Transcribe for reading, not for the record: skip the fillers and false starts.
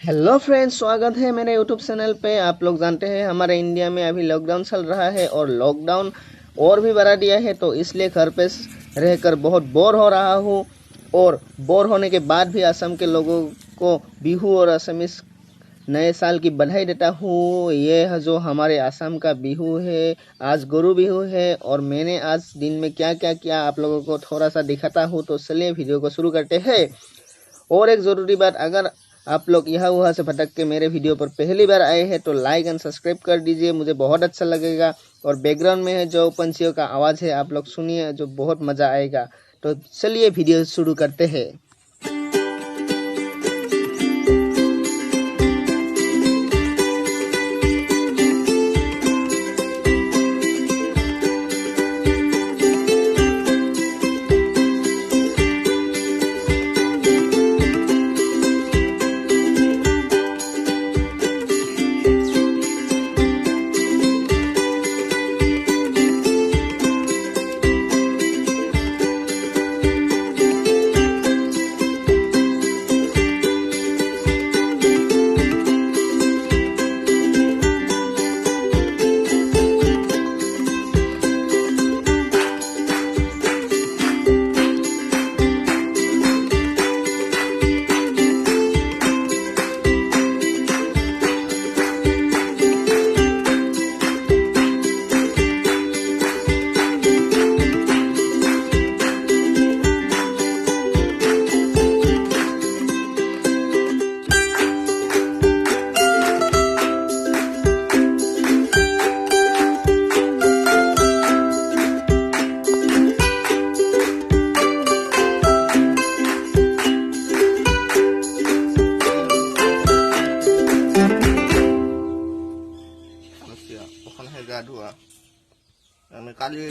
Hello friends, स्वागत है मेरे यूट्यूब चैनल पे। आप लोग जानते हैं हमारे इंडिया में अभी लॉकडाउन चल रहा है और लॉकडाउन और भी बढ़ा दिया है, तो इसलिए घर पे रहकर बहुत बोर हो रहा हूँ। और बोर होने के बाद भी असम के लोगों को बिहू और असमीस नए साल की बधाई देता हूँ। ये है जो हमारे असम का बिहू है, आज गोरुबिhu है। और मैंने आज दिन में क्या क्या किया आप लोगों को थोड़ा सा दिखाता हूँ, तो चलिए वीडियो को शुरू करते हैं। और एक ज़रूरी बात, अगर आप लोग यहाँ वहाँ से भटक के मेरे वीडियो पर पहली बार आए हैं तो लाइक एंड सब्सक्राइब कर दीजिए, मुझे बहुत अच्छा लगेगा। और बैकग्राउंड में है जो पंछियों का आवाज़ है, आप लोग सुनिए, जो बहुत मज़ा आएगा। तो चलिए वीडियो शुरू करते हैं। Dua, yang kali